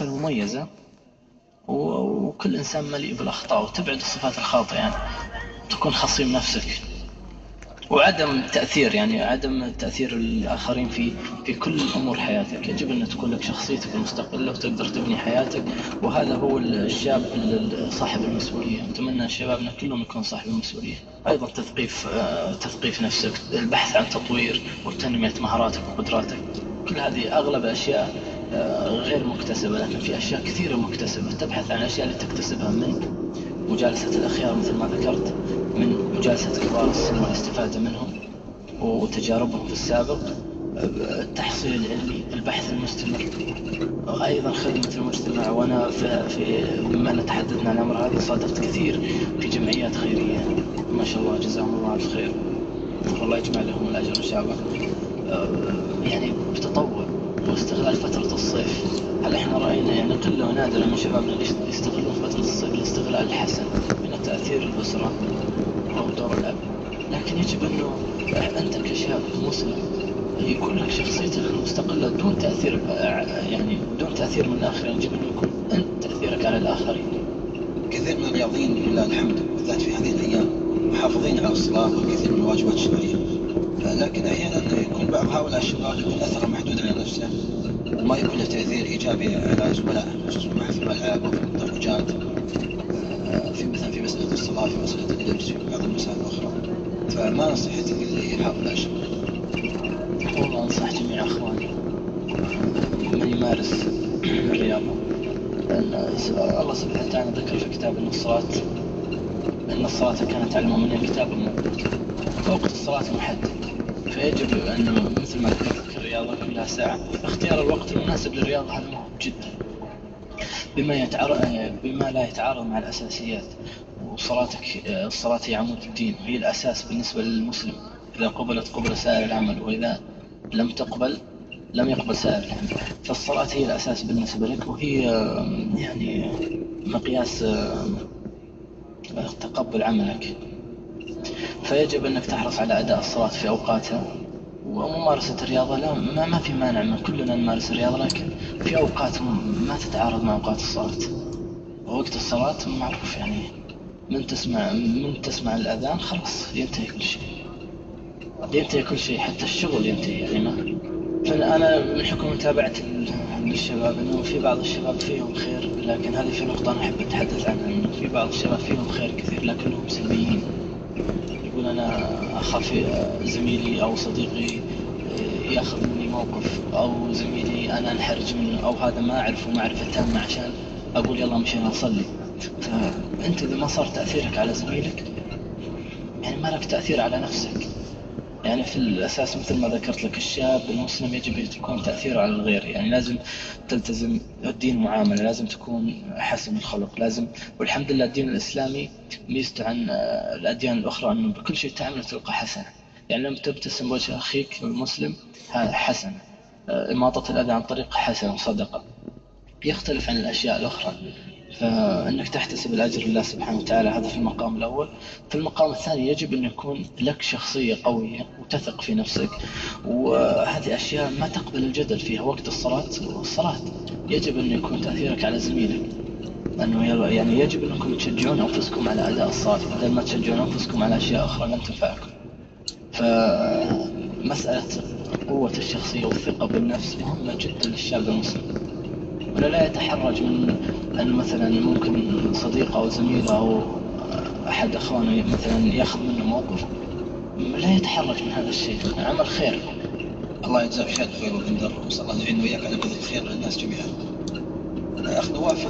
إنسان مميزة، وكل إنسان مليء بالأخطاء، وتبعد الصفات الخاطئة يعني، تكون خصيم نفسك. وعدم التأثير، يعني عدم تأثير الآخرين في كل أمور حياتك. يجب أن تكون لك شخصيتك المستقلة وتقدر تبني حياتك، وهذا هو الشاب صاحب المسؤولية. أتمنى شبابنا كلهم يكون صاحب المسؤولية. أيضا تثقيف نفسك، البحث عن تطوير وتنمية مهاراتك وقدراتك. كل هذه أغلب أشياء غير مكتسبة، لكن في أشياء كثيرة مكتسبة. تبحث عن الأشياء اللي تكتسبها من مجالسة الأخيار مثل ما ذكرت، من مجالسة كبار السن والاستفادة منهم وتجاربهم في السابق، التحصيل العلمي، البحث المستمر، أيضا خدمة المجتمع. وأنا بما أن تحدثنا عن الأمر هذه، صادفت كثير في جمعيات خيرية ما شاء الله، جزاهم الله ألف خير، والله يجمع لهم الأجر إن شاء الله. يعني بتطوع واستغلال فترة الصيف. هل احنا رأينا يعني قلة ونادرة من شبابنا اللي يستغلون فترة الصيف الاستغلال الحسن من تأثير الأسرة أو دور الأب؟ لكن يجب أنه أنت كشاب مسلم يكون لك شخصيتك المستقلة دون تأثير، يعني دون تأثير من الآخرين. يجب أن يكون أنت تأثيرك على الآخرين. كثير من الرياضيين لله الحمد بالذات في هذه الأيام محافظين على الصلاة والكثير من الواجبات الشرعية، لكن أحيانا يكون بعض هؤلاء الشباب يكون أثره محدود على نفسه وما يكون له تأثير إيجابي على زملائه، خصوصا مع في الملعب وفي الدرجات، في مثلا في مسألة الصلاة، في مسألة اللبس، في بعض المسائل الأخرى. فما نصيحتك لهؤلاء الشباب؟ والله أنصح جميع أخواني من يمارس الرياضة أن الله سبحانه وتعالى ذكر في كتاب إن الصلاة كانت على المؤمنين كتابا موقوتا، فوقت الصلاة محدد. فيجب أن مثل ما ذكرت الرياضة كلها ساعة، اختيار الوقت المناسب للرياضة هذا مهم جدا، بما لا يتعارض مع الأساسيات. الصلاة هي عمود الدين، وهي الأساس بالنسبة للمسلم. إذا قبلت قبل سائر العمل، وإذا لم تقبل لم يقبل سائر العمل. فالصلاة هي الأساس بالنسبة لك، وهي يعني مقياس تقبل عملك. فيجب أنك تحرص على أداء الصلاة في أوقاتها، وممارسة الرياضة. لا، ما في مانع من كلنا نمارس الرياضة، لكن في أوقات ما تتعارض مع أوقات الصلاة. ووقت الصلاة معروف يعني، من تسمع الأذان خلاص ينتهي كل شيء، حتى الشغل ينتهي يعني. ما فأنا من حكم متابعة للشباب أنه في بعض الشباب فيهم خير، لكن هذه في نقطة أنا أحب أتحدث عنها، أنه في بعض الشباب فيهم خير كثير لكنهم سلبيين. يقول أنا أخاف زميلي أو صديقي يأخذ مني موقف، أو زميلي أنا أنحرج منه، أو هذا ما أعرفه معرفة تامة عشان أقول يلا مشينا نصلي. فأنت إذا ما صار تأثيرك على زميلك، يعني ما لك تأثير على نفسك. يعني في الأساس مثل ما ذكرت لك، الشاب المسلم يجب أن يكون تأثيره على الغير، يعني لازم تلتزم الدين معاملة، لازم تكون حسن الخلق، لازم. والحمد لله الدين الإسلامي ميزته عن الأديان الأخرى أنه بكل شيء تعمل تلقى حسنة. يعني لما تبتسم وجه أخيك المسلم هذا حسنة، إماطة الأذى عن طريق حسنة وصدقة. يختلف عن الأشياء الأخرى. فإنك تحتسب الأجر لله سبحانه وتعالى، هذا في المقام الأول. في المقام الثاني يجب أن يكون لك شخصية قوية وتثق في نفسك، وهذه أشياء ما تقبل الجدل فيها. وقت الصلاة يجب أن يكون تأثيرك على زميلك، أنه يعني يجب أنكم تشجعون أنفسكم على أداء الصلاة بدل ما تشجعون أنفسكم على أشياء أخرى لن تنفعكم. فمسألة قوة الشخصية والثقة بالنفس مهمة جدا للشاب المسلم، ولا لا يتحرج من أن مثلا ممكن صديقه أو زميله أو أحد أخوانه مثلا يأخذ منه موقف، لا يتحرج من هذا الشيء، عمل خير. الله يجزاك خير وبندر، وصلى الله يعين وإياك على بذل الخير للناس جميعا. أخ نواف،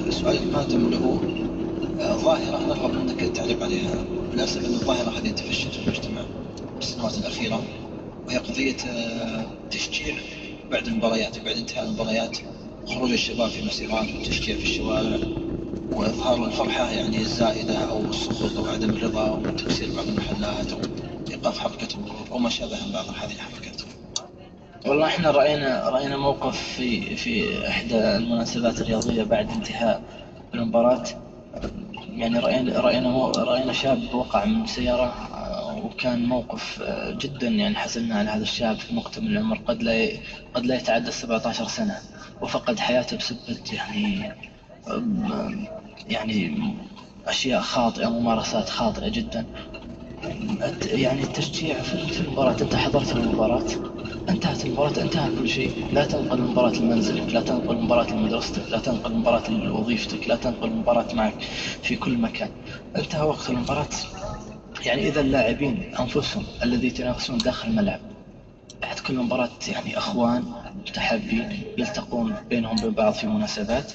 سؤال المادم له ظاهرة نرغب منك التعليق عليها. للأسف أن الظاهرة هذه تفشت في المجتمع في السنوات الأخيرة، وهي قضية تشجيع بعد المباريات، بعد انتهاء المباريات، خروج الشباب في مسيرات والتشجيع في الشوارع، وإظهار الفرحة يعني الزائدة أو السخط أو عدم الرضا، وتكسير بعض المحلات أو إيقاف حركة المرور وما شابه من بعض هذه الحركات. والله احنا رأينا موقف في إحدى المناسبات الرياضية بعد انتهاء المباراة. يعني رأينا شاب وقع من سيارة، وكان موقف جدا يعني حزننا على هذا الشاب في مقتبل العمر، قد لا يتعدى 17 سنة. وفقد حياته بسبب يعني أشياء خاطئة، ممارسات خاطئة جدا. يعني التشجيع في المباراة، أنت حضرت المباراة، انتهت المباراة، انتهى كل شيء. لا تنقل المباراة لمنزلك، لا تنقل المباراة لمدرستك، لا تنقل المباراة لوظيفتك، لا تنقل المباراة معك في كل مكان. انتهى وقت المباراة. يعني إذا اللاعبين أنفسهم الذي يتنافسون داخل الملعب بعد كل مباراة يعني أخوان متحابين، يلتقون بينهم وبين بعض في مناسبات،